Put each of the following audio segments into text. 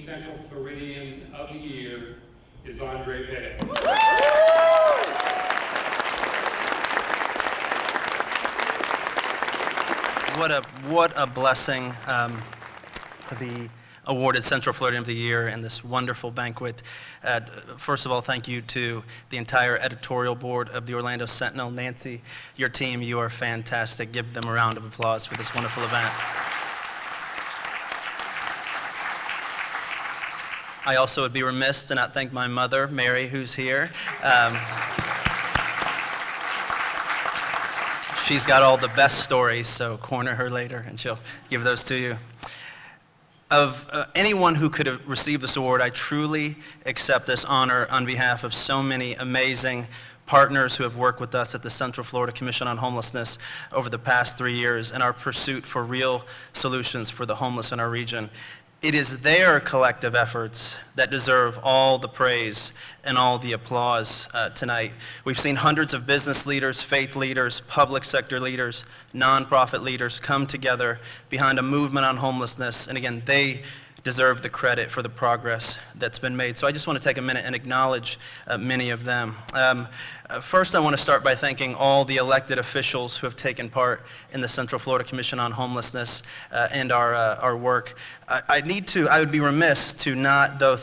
Central Floridian of the Year is Andrae Bailey. What a blessing to be awarded Central Floridian of the Year in this wonderful banquet. First of all, thank you to the entire editorial board of the Orlando Sentinel. Nancy, your team, you are fantastic. Give them a round of applause for this wonderful event. I also would be remiss to not thank my mother, Mary, who's here. She's got all the best stories, so corner her later and she'll give those to you. Of anyone who could have received this award, I truly accept this honor on behalf of so many amazing partners who have worked with us at the Central Florida Commission on Homelessness over the past 3 years in our pursuit for real solutions for the homeless in our region. It is their collective efforts that deserve all the praise and all the applause tonight. We've seen hundreds of business leaders, faith leaders, public sector leaders, nonprofit leaders come together behind a movement on homelessness, and again, they deserve the credit for the progress that's been made. So I just want to take a minute and acknowledge many of them. First, I want to start by thanking all the elected officials who have taken part in the Central Florida Commission on Homelessness and our work. I would be remiss to not, though,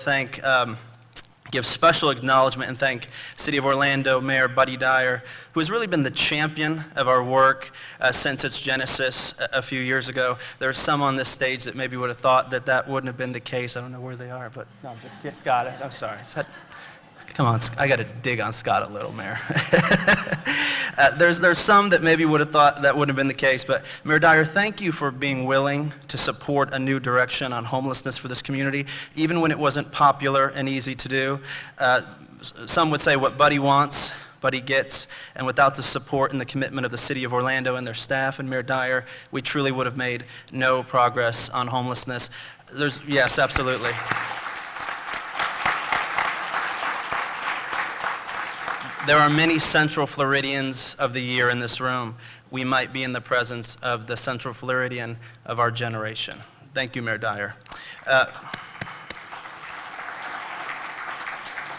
give special acknowledgement and thank City of Orlando Mayor Buddy Dyer, who has really been the champion of our work since its genesis a few years ago. There are some on this stage that maybe would have thought that that wouldn't have been the case. I don't know where they are, but no, just got it. I'm sorry. Come on, I got to dig on Scott a little, Mayor. There's some that maybe would have thought that wouldn't have been the case, but Mayor Dyer, thank you for being willing to support a new direction on homelessness for this community, even when it wasn't popular and easy to do. Some would say what Buddy wants, Buddy gets, and without the support and the commitment of the City of Orlando and their staff and Mayor Dyer, we truly would have made no progress on homelessness. Yes, absolutely. There are many Central Floridians of the Year in this room. We might be in the presence of the Central Floridian of our generation. Thank you, Mayor Dyer.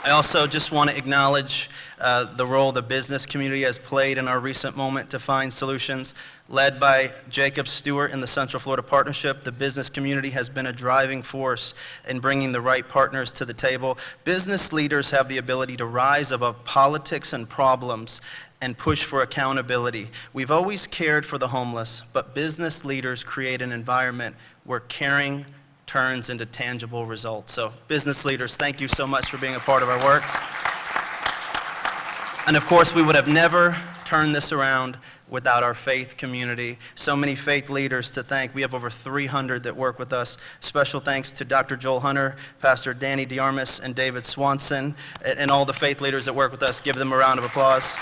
I also just want to acknowledge the role the business community has played in our recent moment to find solutions. Led by Jacob Stewart and the Central Florida Partnership, the business community has been a driving force in bringing the right partners to the table. Business leaders have the ability to rise above politics and problems and push for accountability. We've always cared for the homeless, but business leaders create an environment where caring turns into tangible results. So business leaders, thank you so much for being a part of our work. And of course, we would have never turned this around without our faith community. So many faith leaders to thank. We have over 300 that work with us. Special thanks to Dr. Joel Hunter, Pastor Danny DeArmas, and David Swanson, and all the faith leaders that work with us. Give them a round of applause.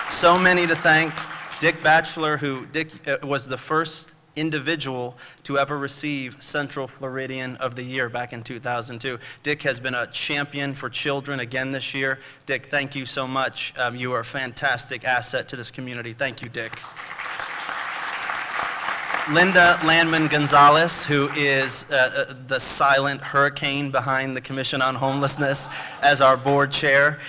So many to thank. Dick Batchelor, Dick was the first individual to ever receive Central Floridian of the Year back in 2002. Dick has been a champion for children again this year. Dick, thank you so much. You are a fantastic asset to this community. Thank you, Dick. Linda Landman-Gonzalez, who is the silent hurricane behind the Commission on Homelessness as our board chair.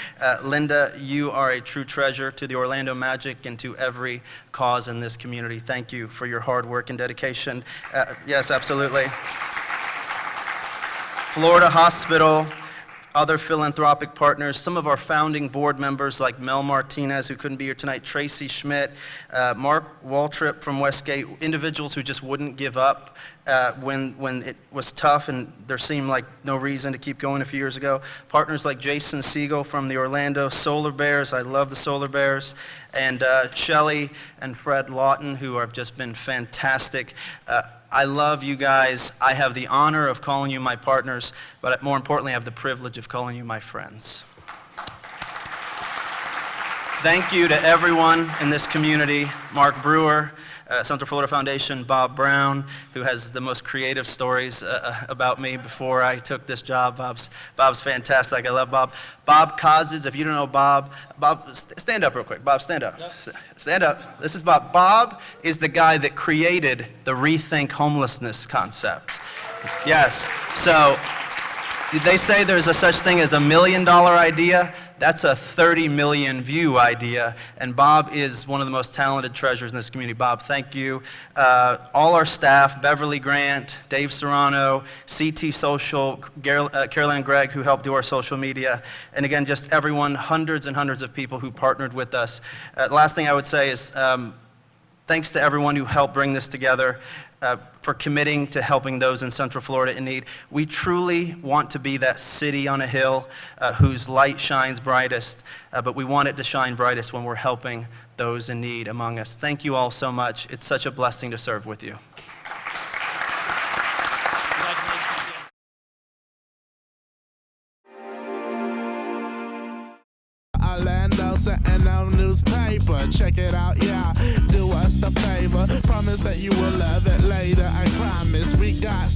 Linda, you are a true treasure to the Orlando Magic and to every cause in this community. Thank you for your hard work and dedication. Yes, absolutely. Florida Hospital, other philanthropic partners, some of our founding board members like Mel Martinez, who couldn't be here tonight, Tracy Schmidt, Mark Waltrip from Westgate, individuals who just wouldn't give up when it was tough and there seemed like no reason to keep going a few years ago. Partners like Jason Siegel from the Orlando Solar Bears, I love the Solar Bears, and Shelley and Fred Lawton, who have just been fantastic. I love you guys. I have the honor of calling you my partners, but more importantly, I have the privilege of calling you my friends. Thank you to everyone in this community. Mark Brewer, Central Florida Foundation, Bob Brown, who has the most creative stories about me before I took this job. Bob's fantastic. I love Bob. Bob Kozic, if you don't know Bob, stand up real quick. Bob, stand up. Stand up. This is Bob. Bob is the guy that created the Rethink Homelessness concept. Yes. So they say there's a such thing as $1 million idea. That's a 30 million view idea, and Bob is one of the most talented treasurers in this community. Bob, thank you. All our staff, Beverly Grant, Dave Serrano, CT Social, Caroline Gregg, who helped do our social media, and again, just everyone, hundreds and hundreds of people who partnered with us. The last thing I would say is thanks to everyone who helped bring this together. For committing to helping those in Central Florida in need. We truly want to be that city on a hill whose light shines brightest, but we want it to shine brightest when we're helping those in need among us. Thank you all so much. It's such a blessing to serve with you. Orlando, Sentinel newspaper, check it out, yeah, do us the favor, promise that you will love it later, I promise, we got